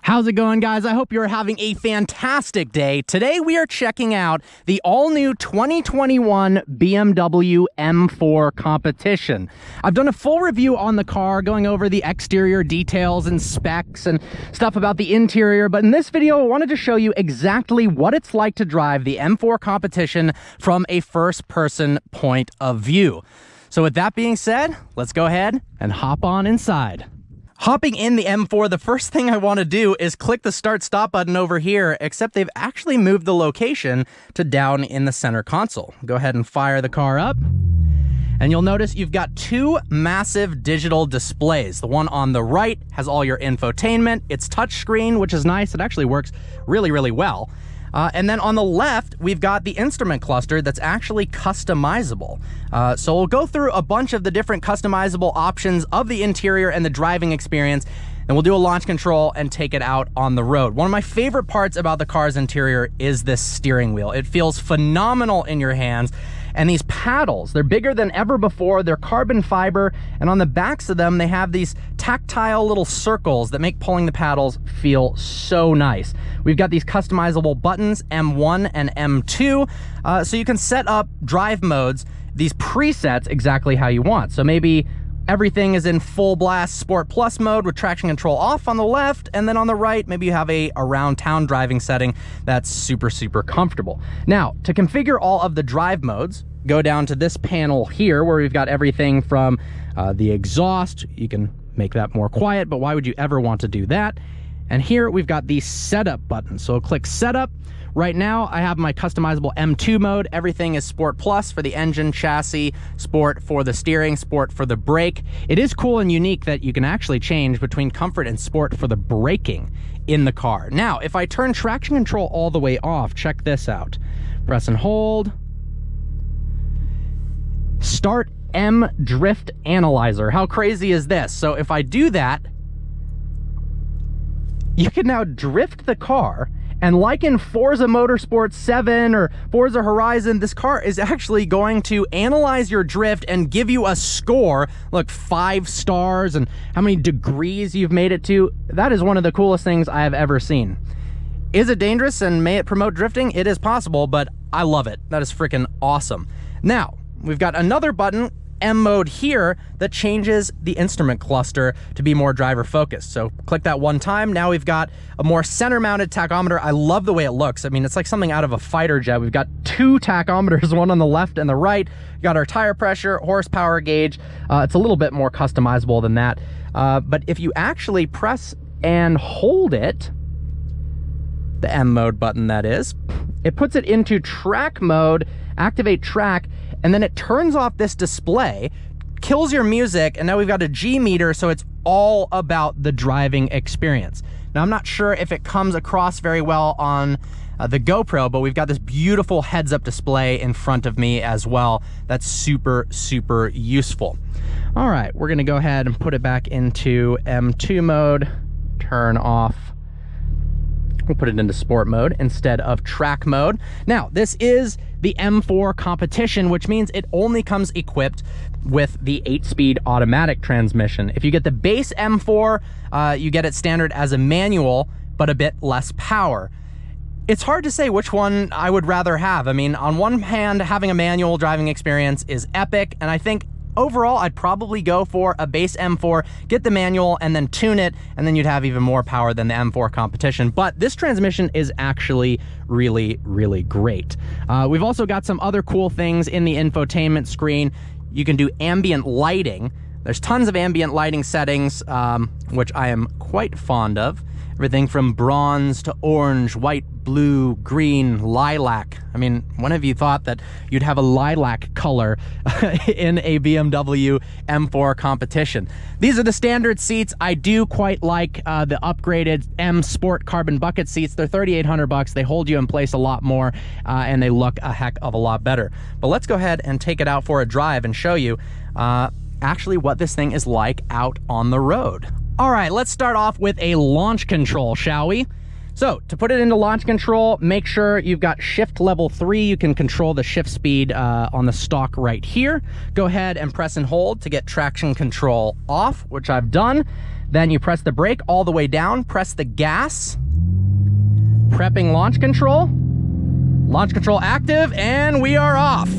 How's it going, guys? I hope you're having a fantastic day. Today we are checking out the all-new 2021 BMW M4 Competition. I've done a full review on the car, going over the exterior details and specs and stuff about the interior, but in this video I wanted to show you exactly what it's like to drive the M4 Competition from a first-person point of view. So with that being said, let's go ahead and hop on inside. Hopping in the M4, the first thing I want to do is click the start-stop button over here, except they've actually moved the location to down in the center console. Go ahead and fire the car up. And you'll notice you've got two massive digital displays. The one on the right has all your infotainment. It's touchscreen, which is nice. It actually works really, really well. And then on the left, we've got the instrument cluster that's actually customizable. So we'll go through a bunch of the different customizable options of the interior and the driving experience, and we'll do a launch control and take it out on the road. One of my favorite parts about the car's interior is this steering wheel. It feels phenomenal in your hands. And these paddles, they're bigger than ever before. They're carbon fiber, and on the backs of them, they have these tactile little circles that make pulling the paddles feel so nice. We've got these customizable buttons, M1 and M2, so you can set up drive modes, these presets, exactly how you want. So maybe everything is in full blast Sport Plus mode with traction control off on the left, and then on the right, maybe you have a around town driving setting that's super, super comfortable. Now, to configure all of the drive modes, go down to this panel here where we've got everything from the exhaust. You can make that more quiet, but why would you ever want to do that? And here we've got the setup button. So click setup. Right now, I have my customizable M2 mode. Everything is Sport Plus for the engine, chassis, Sport for the steering, Sport for the brake. It is cool and unique that you can actually change between Comfort and Sport for the braking in the car. Now, if I turn traction control all the way off, check this out. Press and hold. Start M Drift Analyzer. How crazy is this? So if I do that, you can now drift the car. And like in Forza Motorsport 7 or Forza Horizon, this car is actually going to analyze your drift and give you a score. Look, 5 stars and how many degrees you've made it to. That is one of the coolest things I have ever seen. Is it dangerous and may it promote drifting? It is possible, but I love it. That is freaking awesome. Now, we've got another button, M mode here, that changes the instrument cluster to be more driver focused. So click that one time. Now we've got a more center mounted tachometer. I love the way it looks. I mean, it's like something out of a fighter jet. We've got 2 tachometers, one on the left and the right. We've got our tire pressure, horsepower gauge. It's a little bit more customizable than that. But if you actually press and hold it, the M mode button that is, it puts it into track mode, activate track, and then it turns off this display, kills your music, and now we've got a G meter, so it's all about the driving experience. Now, I'm not sure if it comes across very well on the GoPro, but we've got this beautiful heads-up display in front of me as well. That's super, super useful. All right, we're gonna go ahead and put it back into M2 mode, turn off. We'll put it into sport mode instead of track mode. Now, this is the M4 Competition, which means it only comes equipped with the 8-speed automatic transmission. If you get the base M4, you get it standard as a manual, but a bit less power. It's hard to say which one I would rather have. I mean, on one hand, having a manual driving experience is epic, and I think overall, I'd probably go for a base M4, get the manual, and then tune it, and then you'd have even more power than the M4 Competition. But this transmission is actually really, really great. We've also got some other cool things in the infotainment screen. You can do ambient lighting. There's tons of ambient lighting settings, which I am quite fond of. Everything from bronze to orange, white, blue, green, lilac. I mean, when have you thought that you'd have a lilac color in a BMW M4 Competition? These are the standard seats. I do quite like the upgraded M Sport carbon bucket seats. They're $3,800. They hold you in place a lot more, and they look a heck of a lot better. But let's go ahead and take it out for a drive and show you actually what this thing is like out on the road. All right, let's start off with a launch control, shall we? So to put it into launch control, make sure you've got shift level 3. You can control the shift speed on the stalk right here. Go ahead and press and hold to get traction control off, which I've done. Then you press the brake all the way down, press the gas, prepping launch control. Launch control active, and we are off.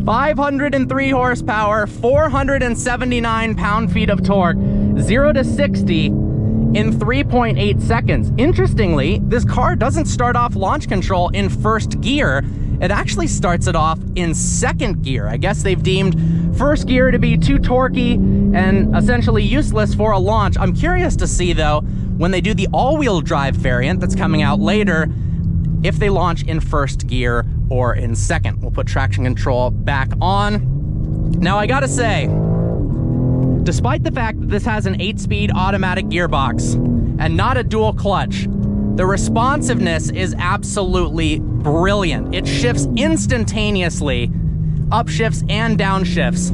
503 horsepower, 479 pound-feet of torque, 0 to 60 in 3.8 seconds. Interestingly, this car doesn't start off launch control in first gear. It actually starts it off in second gear. I guess they've deemed first gear to be too torquey and essentially useless for a launch. I'm curious to see, though, when they do the all-wheel drive variant that's coming out later, if they launch in first gear or in second. We'll put traction control back on. Now, I gotta say, despite the fact that this has an 8-speed automatic gearbox and not a dual clutch, the responsiveness is absolutely brilliant. It shifts instantaneously, upshifts and downshifts,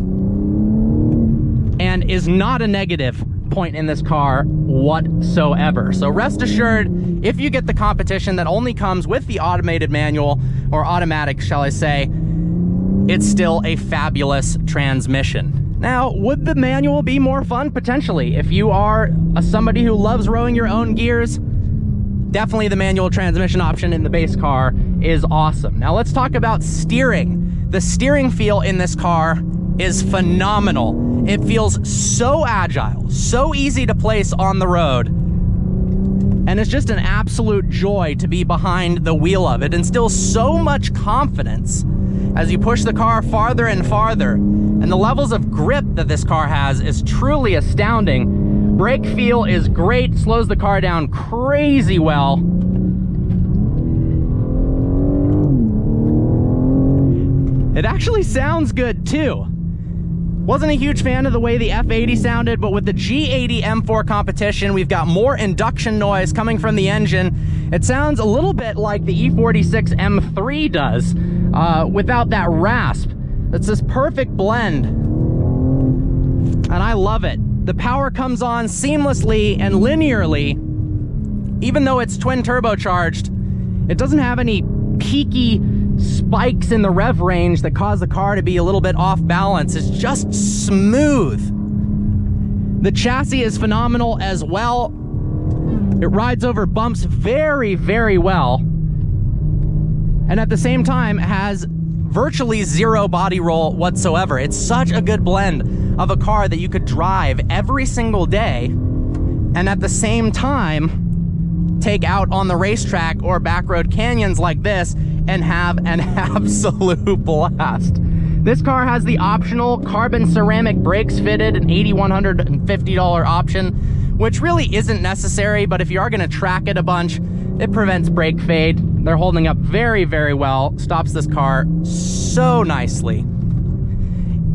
and is not a negative point in this car whatsoever. So rest assured, if you get the competition that only comes with the automated manual, or automatic, shall I say, it's still a fabulous transmission. Now, would the manual be more fun? Potentially. If you are somebody who loves rowing your own gears, definitely the manual transmission option in the base car is awesome. Now let's talk about steering. The steering feel in this car is phenomenal. It feels so agile, so easy to place on the road, and it's just an absolute joy to be behind the wheel of it. It instills so much confidence as you push the car farther and farther, and the levels of grip that this car has is truly astounding. Brake feel is great, slows the car down crazy well. It actually sounds good too. Wasn't a huge fan of the way the F80 sounded, but with the G80 M4 competition, we've got more induction noise coming from the engine. It sounds a little bit like the E46 M3 does, without that rasp. It's this perfect blend, and I love it. The power comes on seamlessly and linearly. Even though it's twin turbocharged, it doesn't have any peaky spikes in the rev range that cause the car to be a little bit off balance. It's just smooth. The chassis is phenomenal as well. It rides over bumps very, very well, and at the same time has virtually zero body roll whatsoever. It's such a good blend of a car that you could drive every single day and at the same time take out on the racetrack or backroad canyons like this and have an absolute blast. This car has the optional carbon ceramic brakes fitted, an $8,150 option, which really isn't necessary, but if you are going to track it a bunch, it prevents brake fade. They're holding up very, very well. Stops this car so nicely.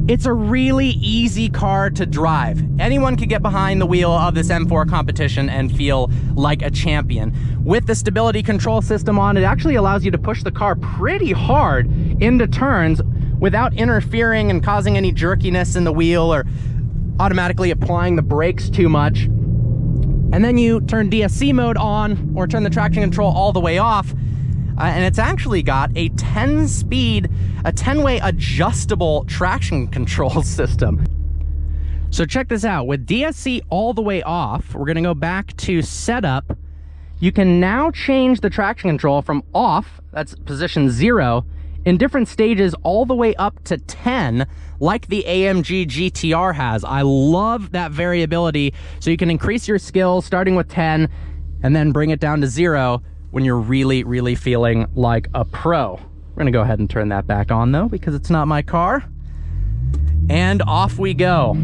It's a really easy car to drive. Anyone could get behind the wheel of this M4 competition and feel like a champion. With the stability control system on, it actually allows you to push the car pretty hard into turns without interfering and causing any jerkiness in the wheel or automatically applying the brakes too much. And then you turn DSC mode on or turn the traction control all the way off, and it's actually got a 10-way adjustable traction control system. So check this out. With DSC all the way off, we're gonna go back to setup. You can now change the traction control from off, that's position 0, in different stages all the way up to 10, like the AMG GTR has. I love that variability, so you can increase your skills starting with 10 and then bring it down to 0 when you're really, really feeling like a pro. We're gonna go ahead and turn that back on though, because it's not my car. And off we go.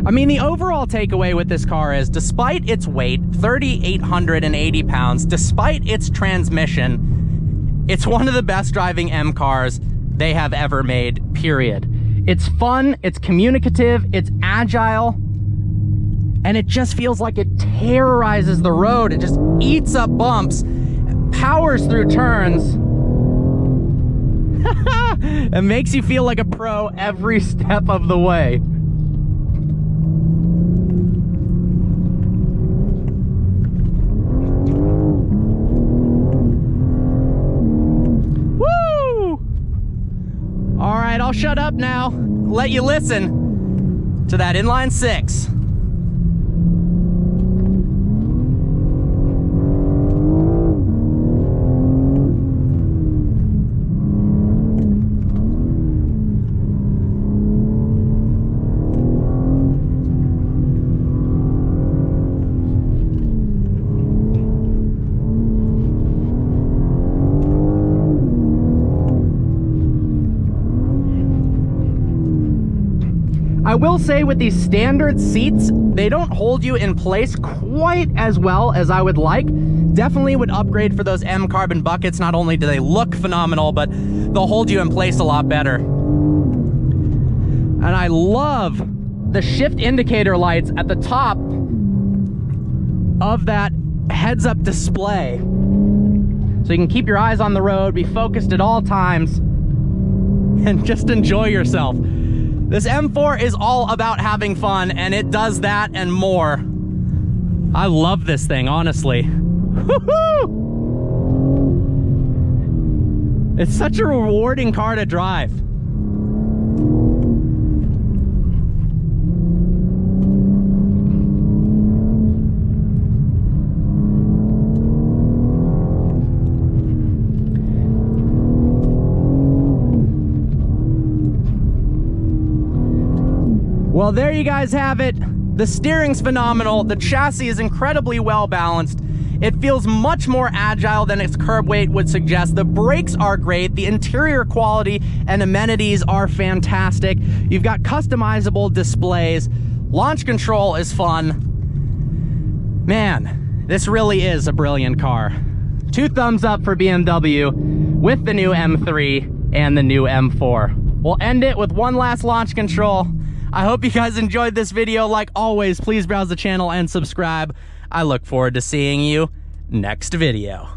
I mean, the overall takeaway with this car is, despite its weight, 3,880 pounds, despite its transmission, it's one of the best driving M cars they have ever made, period. It's fun, it's communicative, it's agile, and it just feels like it terrorizes the road. It just eats up bumps, powers through turns, and makes you feel like a pro every step of the way. Woo! I'll shut up now. Let you listen to that inline six. I will say with these standard seats, they don't hold you in place quite as well as I would like. Definitely would upgrade for those M carbon buckets. Not only do they look phenomenal, but they'll hold you in place a lot better. And I love the shift indicator lights at the top of that heads-up display. So you can keep your eyes on the road, be focused at all times, and just enjoy yourself. This M4 is all about having fun, and it does that and more. I love this thing, honestly. Woo-hoo! It's such a rewarding car to drive. Well, there you guys have it. The steering's phenomenal. The chassis is incredibly well balanced. It feels much more agile than its curb weight would suggest. The brakes are great. The interior quality and amenities are fantastic. You've got customizable displays. Launch control is fun. Man, this really is a brilliant car. 2 thumbs up for BMW with the new M3 and the new M4. We'll end it with one last launch control. I hope you guys enjoyed this video. Like always, please browse the channel and subscribe. I look forward to seeing you next video.